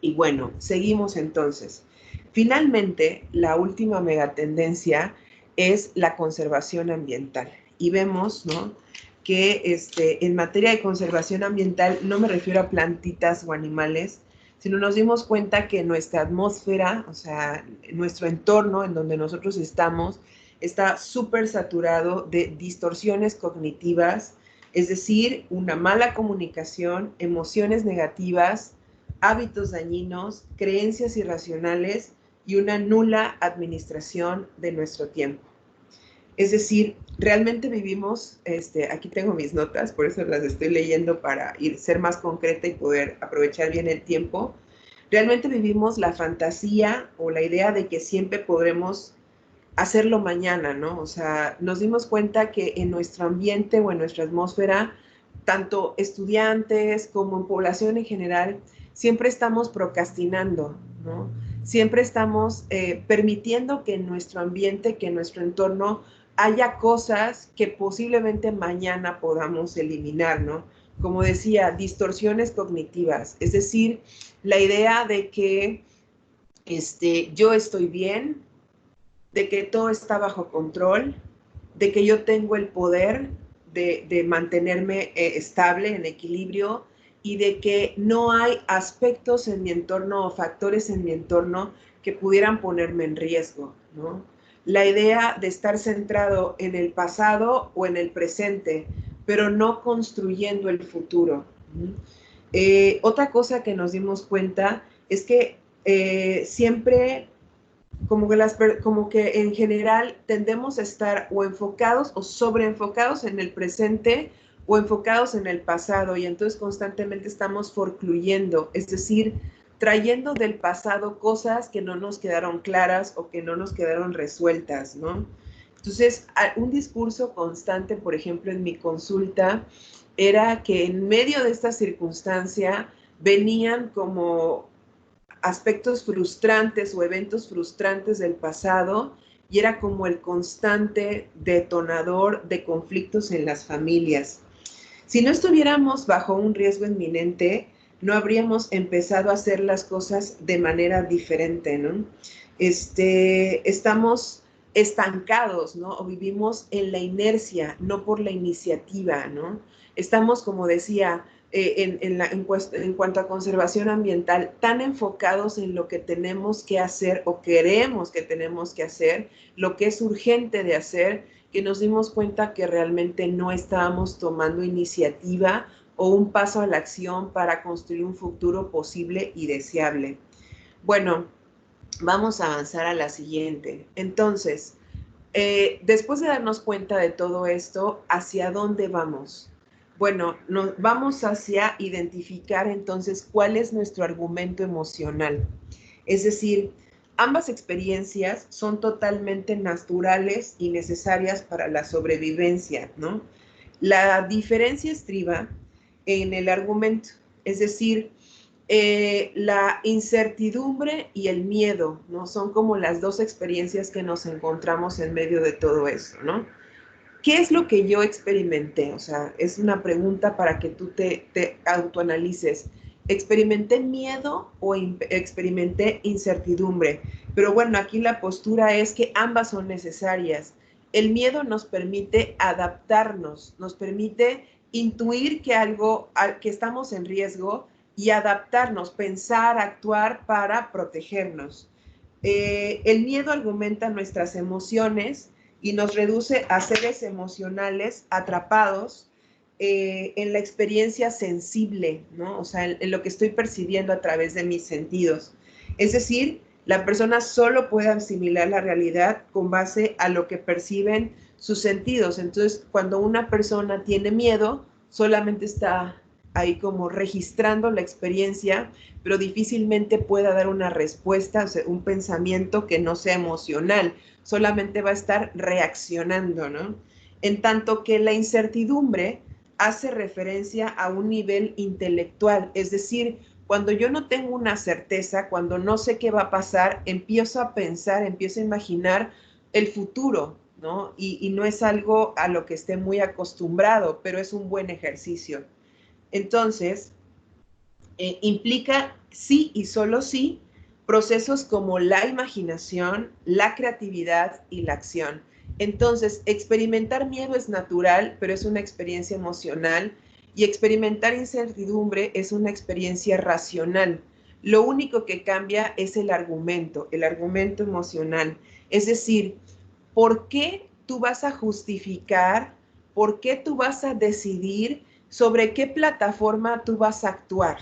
Y bueno, seguimos entonces. Finalmente, la última megatendencia es la conservación ambiental. Y vemos, ¿no?, que en materia de conservación ambiental no me refiero a plantitas o animales, sino nos dimos cuenta que nuestra atmósfera, o sea, nuestro entorno en donde nosotros estamos, está súper saturado de distorsiones cognitivas, es decir, una mala comunicación, emociones negativas, hábitos dañinos, creencias irracionales y una nula administración de nuestro tiempo. Es decir, realmente vivimos, aquí tengo mis notas, por eso las estoy leyendo para ser más concreta y poder aprovechar bien el tiempo. Realmente vivimos la fantasía o la idea de que siempre podremos hacerlo mañana, ¿no? O sea, nos dimos cuenta que en nuestro ambiente o en nuestra atmósfera, tanto estudiantes como en población en general, siempre estamos procrastinando, ¿no? Siempre estamos permitiendo que en nuestro ambiente, que en nuestro entorno haya cosas que posiblemente mañana podamos eliminar, ¿no? Como decía, distorsiones cognitivas, es decir, la idea de que yo estoy bien, de que todo está bajo control, de que yo tengo el poder de mantenerme estable, en equilibrio, y de que no hay aspectos en mi entorno o factores en mi entorno que pudieran ponerme en riesgo, ¿no? La idea de estar centrado en el pasado o en el presente, pero no construyendo el futuro. Otra cosa que nos dimos cuenta es que siempre, como que en general tendemos a estar o enfocados o sobreenfocados en el presente o enfocados en el pasado, y entonces constantemente estamos forcluyendo, es decir, trayendo del pasado cosas que no nos quedaron claras o que no nos quedaron resueltas, ¿no? Entonces, un discurso constante, por ejemplo, en mi consulta, era que en medio de esta circunstancia venían como aspectos frustrantes o eventos frustrantes del pasado, y era como el constante detonador de conflictos en las familias. Si no estuviéramos bajo un riesgo inminente, no habríamos empezado a hacer las cosas de manera diferente, ¿no? Estamos estancados, ¿no? O vivimos en la inercia, no por la iniciativa, ¿no? Estamos, como decía, en cuanto a conservación ambiental, tan enfocados en lo que tenemos que hacer o creemos que tenemos que hacer, lo que es urgente de hacer, que nos dimos cuenta que realmente no estábamos tomando iniciativa o un paso a la acción para construir un futuro posible y deseable. Bueno, vamos a avanzar a la siguiente. Entonces, después de darnos cuenta de todo esto, ¿hacia dónde vamos? Bueno, nos vamos hacia identificar entonces cuál es nuestro argumento emocional. Es decir, ambas experiencias son totalmente naturales y necesarias para la sobrevivencia, ¿no? La diferencia estriba en el argumento, es decir, la incertidumbre y el miedo, ¿no? Son como las dos experiencias que nos encontramos en medio de todo eso, ¿no? ¿qué es lo que yo experimenté? O sea, es una pregunta para que tú te autoanalices. ¿Experimenté miedo o experimenté incertidumbre? Pero bueno, aquí la postura es que ambas son necesarias. El miedo nos permite adaptarnos, nos permite intuir que estamos en riesgo y adaptarnos, pensar, actuar para protegernos. El miedo argumenta nuestras emociones y nos reduce a seres emocionales atrapados en la experiencia sensible, ¿no? O sea, en lo que estoy percibiendo a través de mis sentidos. Es decir, la persona solo puede asimilar la realidad con base a lo que perciben sus sentidos. Entonces, cuando una persona tiene miedo, solamente está ahí como registrando la experiencia, pero difícilmente pueda dar una respuesta, o sea, un pensamiento que no sea emocional, solamente va a estar reaccionando, ¿no? En tanto que la incertidumbre hace referencia a un nivel intelectual, es decir, cuando yo no tengo una certeza, cuando no sé qué va a pasar, empiezo a pensar, empiezo a imaginar el futuro, ¿no? Y no es algo a lo que esté muy acostumbrado, pero es un buen ejercicio. Entonces, implica sí y solo sí procesos como la imaginación, la creatividad y la acción. Entonces, experimentar miedo es natural, pero es una experiencia emocional, y experimentar incertidumbre es una experiencia racional. Lo único que cambia es el argumento emocional. Es decir, ¿por qué tú vas a justificar, por qué tú vas a decidir sobre qué plataforma tú vas a actuar?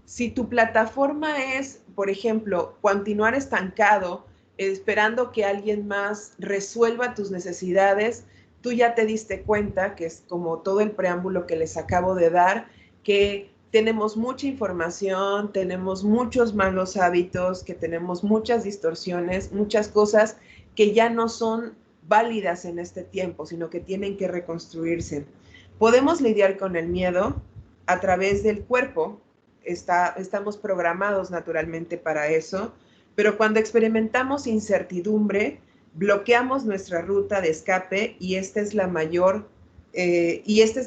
Si tu plataforma es, por ejemplo, continuar estancado, esperando que alguien más resuelva tus necesidades, tú ya te diste cuenta, que es como todo el preámbulo que les acabo de dar, que tenemos mucha información, tenemos muchos malos hábitos, que tenemos muchas distorsiones, muchas cosas que ya no son válidas en este tiempo, sino que tienen que reconstruirse. Podemos lidiar con el miedo a través del cuerpo, estamos programados naturalmente para eso, pero cuando experimentamos incertidumbre, bloqueamos nuestra ruta de escape y esta es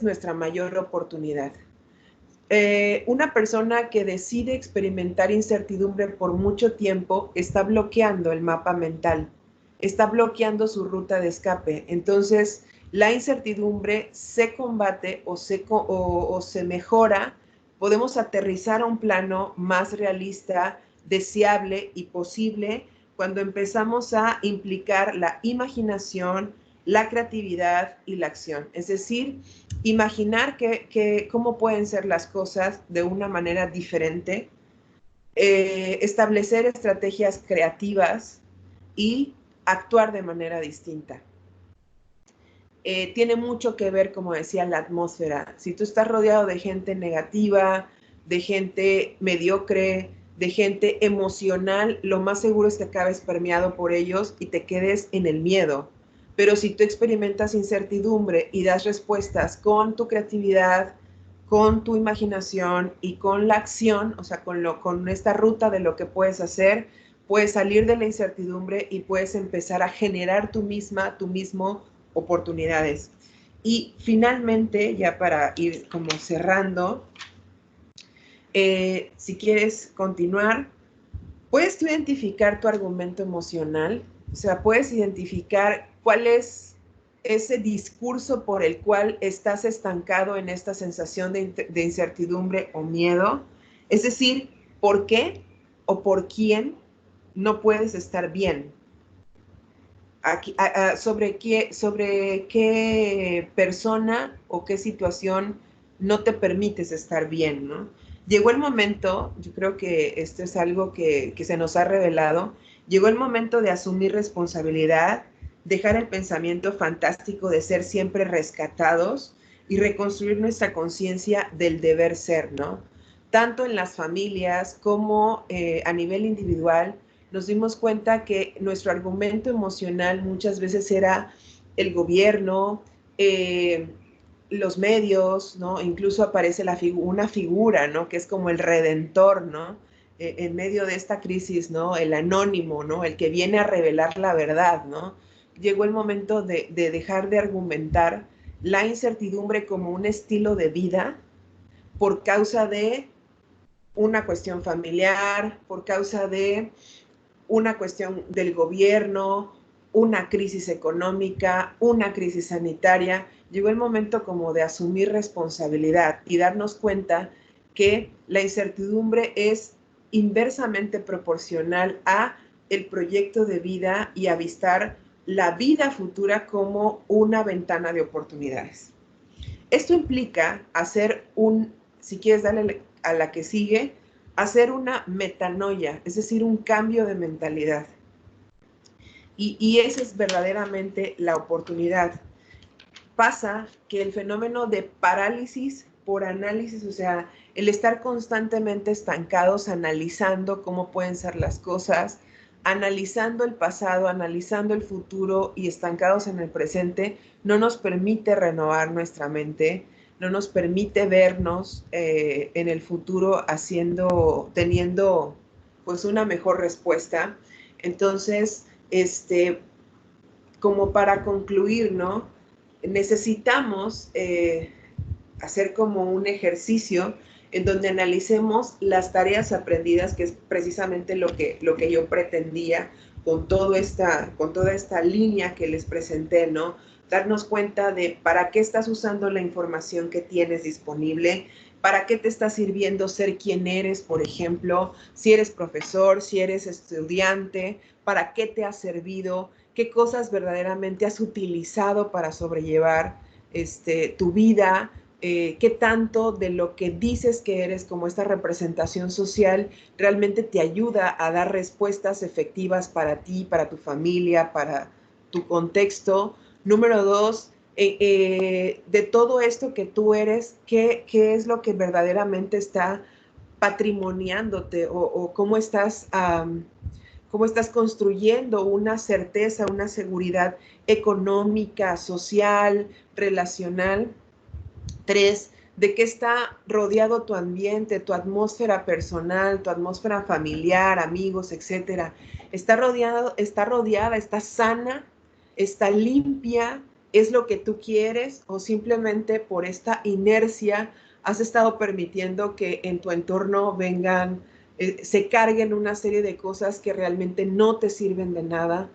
nuestra mayor oportunidad. Una persona que decide experimentar incertidumbre por mucho tiempo está bloqueando el mapa mental, está bloqueando su ruta de escape. Entonces, la incertidumbre se combate o se mejora. Podemos aterrizar a un plano más realista, deseable y posible cuando empezamos a implicar la imaginación, la creatividad y la acción. Es decir, imaginar cómo pueden ser las cosas de una manera diferente, establecer estrategias creativas y actuar de manera distinta. Tiene mucho que ver, como decía, la atmósfera. Si tú estás rodeado de gente negativa, de gente mediocre, de gente emocional, lo más seguro es que acabes permeado por ellos y te quedes en el miedo. Pero si tú experimentas incertidumbre y das respuestas con tu creatividad, con tu imaginación y con la acción, o sea, con esta ruta de lo que puedes hacer, puedes salir de la incertidumbre y puedes empezar a generar tú mismo oportunidades. Y finalmente, ya para ir como cerrando, si quieres continuar, puedes tú identificar tu argumento emocional, o sea, puedes identificar cuál es ese discurso por el cual estás estancado en esta sensación de incertidumbre o miedo. Es decir, ¿por qué o por quién no puedes estar bien? Sobre qué persona o qué situación no te permites estar bien, ¿no? Llegó el momento, yo creo que esto es algo que se nos ha revelado, llegó el momento de asumir responsabilidad, dejar el pensamiento fantástico de ser siempre rescatados y reconstruir nuestra conciencia del deber ser, ¿no? Tanto en las familias como a nivel individual, nos dimos cuenta que nuestro argumento emocional muchas veces era el gobierno, los medios, ¿no? Incluso aparece una figura, ¿no? Que es como el redentor, ¿no? En medio de esta crisis, ¿no? El anónimo, ¿no? El que viene a revelar la verdad, ¿no? llegó el momento de dejar de argumentar la incertidumbre como un estilo de vida por causa de una cuestión familiar, por causa de una cuestión del gobierno, una crisis económica, una crisis sanitaria. Llegó el momento como de asumir responsabilidad y darnos cuenta que la incertidumbre es inversamente proporcional a el proyecto de vida y avistar la vida futura como una ventana de oportunidades. Esto implica hacer si quieres darle a la que sigue, hacer una metanoia, es decir, un cambio de mentalidad. Y esa es verdaderamente la oportunidad. Pasa que el fenómeno de parálisis por análisis, o sea, el estar constantemente estancados, analizando cómo pueden ser las cosas, analizando el pasado, analizando el futuro y estancados en el presente, no nos permite renovar nuestra mente, no nos permite vernos en el futuro teniendo pues una mejor respuesta. Entonces, como para concluir, ¿no? Necesitamos hacer como un ejercicio en donde analicemos las tareas aprendidas, que es precisamente lo que yo pretendía con toda esta línea que les presenté, ¿no? Darnos cuenta de para qué estás usando la información que tienes disponible, para qué te está sirviendo ser quien eres, por ejemplo, si eres profesor, si eres estudiante, para qué te ha servido, qué cosas verdaderamente has utilizado para sobrellevar tu vida, qué tanto de lo que dices que eres como esta representación social realmente te ayuda a dar respuestas efectivas para ti, para tu familia, para tu contexto. Número 2, de todo esto que tú eres, ¿qué es lo que verdaderamente está patrimoniándote o cómo estás construyendo una certeza, una seguridad económica, social, relacional? 3, de qué está rodeado tu ambiente, tu atmósfera personal, tu atmósfera familiar, amigos, etcétera. Está rodeada, está sana, está limpia, es lo que tú quieres, o simplemente por esta inercia has estado permitiendo que en tu entorno se carguen una serie de cosas que realmente no te sirven de nada.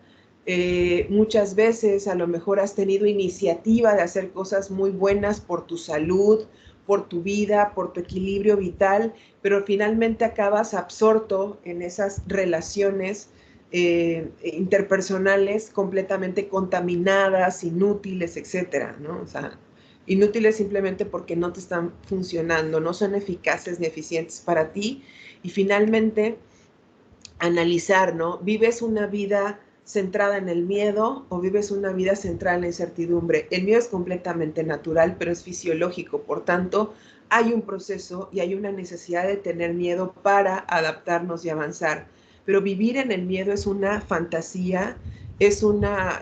Muchas veces a lo mejor has tenido iniciativa de hacer cosas muy buenas por tu salud, por tu vida, por tu equilibrio vital, pero finalmente acabas absorto en esas relaciones interpersonales completamente contaminadas, inútiles, etcétera, ¿no? O sea, inútiles simplemente porque no te están funcionando, no son eficaces ni eficientes para ti. Y finalmente, analizar, ¿no? ¿Vives una vida centrada en el miedo o vives una vida centrada en la incertidumbre? El miedo es completamente natural, pero es fisiológico. Por tanto, hay un proceso y hay una necesidad de tener miedo para adaptarnos y avanzar. Pero vivir en el miedo es una fantasía, es una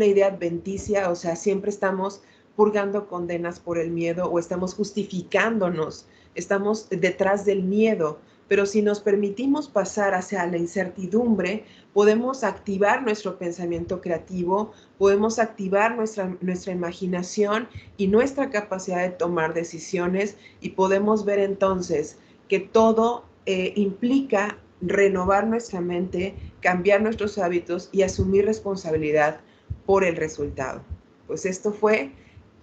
idea adventicia, o sea, siempre estamos purgando condenas por el miedo o estamos justificándonos, estamos detrás del miedo. Pero si nos permitimos pasar hacia la incertidumbre, podemos activar nuestro pensamiento creativo, podemos activar nuestra imaginación y nuestra capacidad de tomar decisiones, y podemos ver entonces que todo implica renovar nuestra mente, cambiar nuestros hábitos y asumir responsabilidad por el resultado. Pues esto fue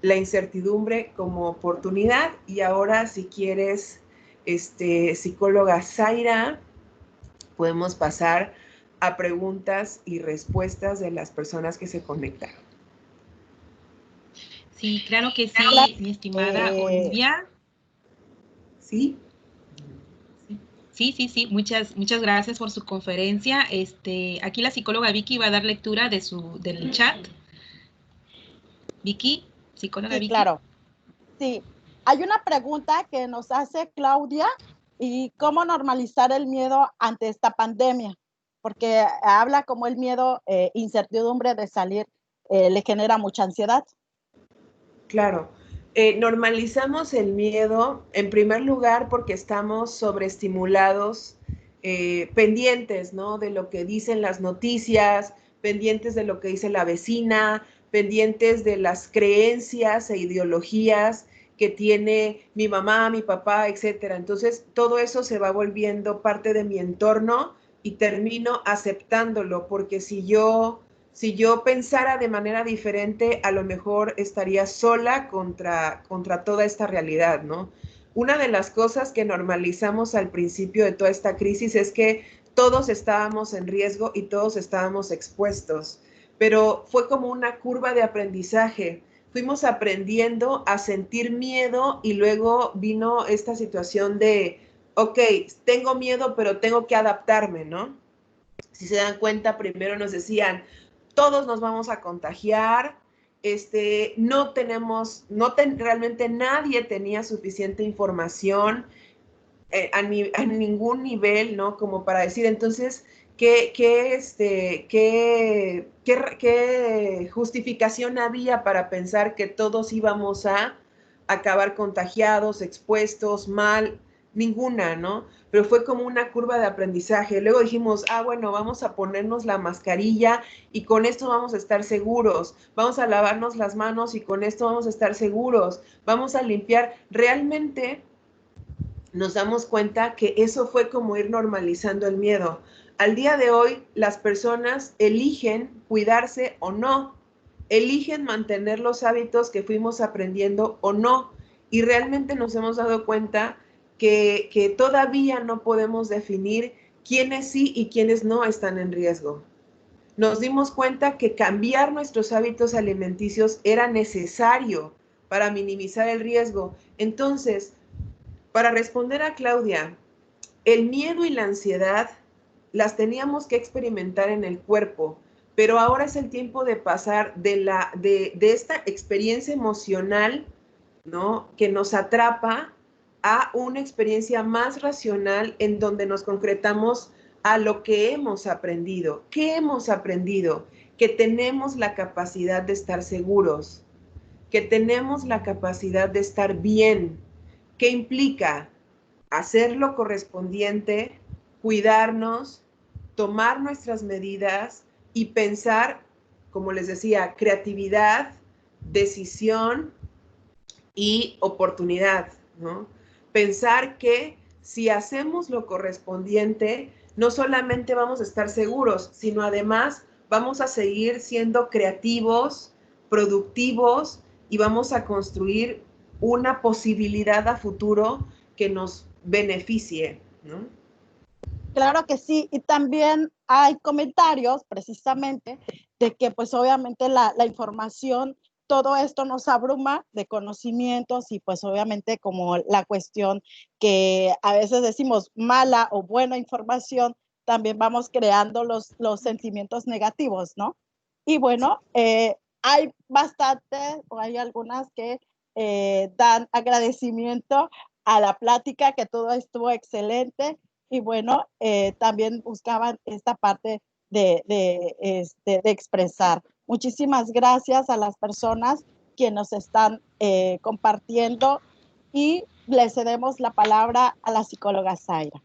la incertidumbre como oportunidad. Y ahora, si quieres, psicóloga Zaira, podemos pasar a preguntas y respuestas de las personas que se conectaron. Sí, claro que sí, mi estimada Olivia. ¿Sí? Sí, muchas gracias por su conferencia. Aquí la psicóloga Vicky va a dar lectura del chat. Vicky, psicóloga Vicky. Claro. Sí. Hay una pregunta que nos hace Claudia, y cómo normalizar el miedo ante esta pandemia, porque habla como el miedo, incertidumbre de salir, le genera mucha ansiedad. Claro. Normalizamos el miedo, en primer lugar, porque estamos sobreestimulados, pendientes, ¿no? De lo que dicen las noticias, pendientes de lo que dice la vecina, pendientes de las creencias e ideologías que tiene mi mamá, mi papá, etcétera. Entonces, todo eso se va volviendo parte de mi entorno y termino aceptándolo, porque si yo pensara de manera diferente, a lo mejor estaría sola contra toda esta realidad, ¿no? Una de las cosas que normalizamos al principio de toda esta crisis es que todos estábamos en riesgo y todos estábamos expuestos, pero fue como una curva de aprendizaje. Fuimos aprendiendo a sentir miedo y luego vino esta situación de, ok, tengo miedo, pero tengo que adaptarme, ¿no? Si se dan cuenta, primero nos decían, todos nos vamos a contagiar, realmente nadie tenía suficiente información a ningún nivel, ¿no? Como para decir, entonces, ¿qué justificación había para pensar que todos íbamos a acabar contagiados, expuestos, mal? Ninguna, ¿no? Pero fue como una curva de aprendizaje. Luego dijimos, bueno, vamos a ponernos la mascarilla y con esto vamos a estar seguros. Vamos a lavarnos las manos y con esto vamos a estar seguros. Vamos a limpiar. Realmente nos damos cuenta que eso fue como ir normalizando el miedo. Al día de hoy, las personas eligen cuidarse o no, eligen mantener los hábitos que fuimos aprendiendo o no, y realmente nos hemos dado cuenta que todavía no podemos definir quiénes sí y quiénes no están en riesgo. Nos dimos cuenta que cambiar nuestros hábitos alimenticios era necesario para minimizar el riesgo. Entonces, para responder a Claudia, el miedo y la ansiedad las teníamos que experimentar en el cuerpo, pero ahora es el tiempo de pasar de esta experiencia emocional, ¿no?, que nos atrapa, a una experiencia más racional en donde nos concretamos a lo que hemos aprendido. ¿Qué hemos aprendido? Que tenemos la capacidad de estar seguros, que tenemos la capacidad de estar bien. ¿Qué implica? Hacer lo correspondiente, cuidarnos, tomar nuestras medidas y pensar, como les decía, creatividad, decisión y oportunidad, ¿no? Pensar que si hacemos lo correspondiente, no solamente vamos a estar seguros, sino además vamos a seguir siendo creativos, productivos y vamos a construir una posibilidad a futuro que nos beneficie, ¿no? Claro que sí, y también hay comentarios precisamente de que pues obviamente la información, todo esto nos abruma de conocimientos y pues obviamente como la cuestión que a veces decimos mala o buena información, también vamos creando los sentimientos negativos, ¿no? Y bueno, hay bastantes o hay algunas que dan agradecimiento a la plática, que todo estuvo excelente. Y bueno, también buscaban esta parte de expresar. Muchísimas gracias a las personas que nos están compartiendo y le cedemos la palabra a la psicóloga Zaira.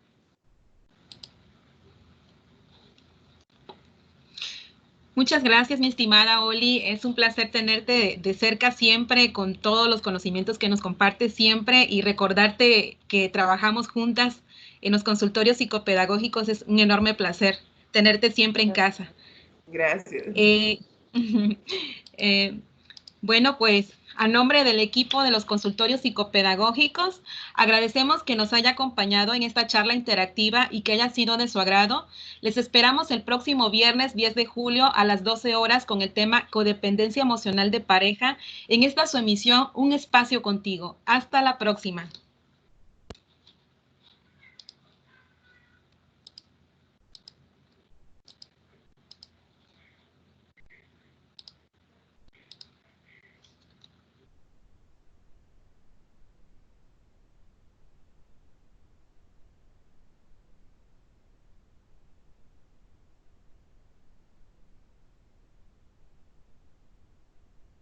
Muchas gracias, mi estimada Oli. Es un placer tenerte de cerca siempre con todos los conocimientos que nos compartes siempre y recordarte que trabajamos juntas en los consultorios psicopedagógicos. Es un enorme placer tenerte siempre en casa. Gracias. Bueno, pues a nombre del equipo de los consultorios psicopedagógicos, agradecemos que nos haya acompañado en esta charla interactiva y que haya sido de su agrado. Les esperamos el próximo viernes 10 de julio a las 12 horas con el tema Codependencia emocional de pareja en esta su emisión Un Espacio Contigo. Hasta la próxima.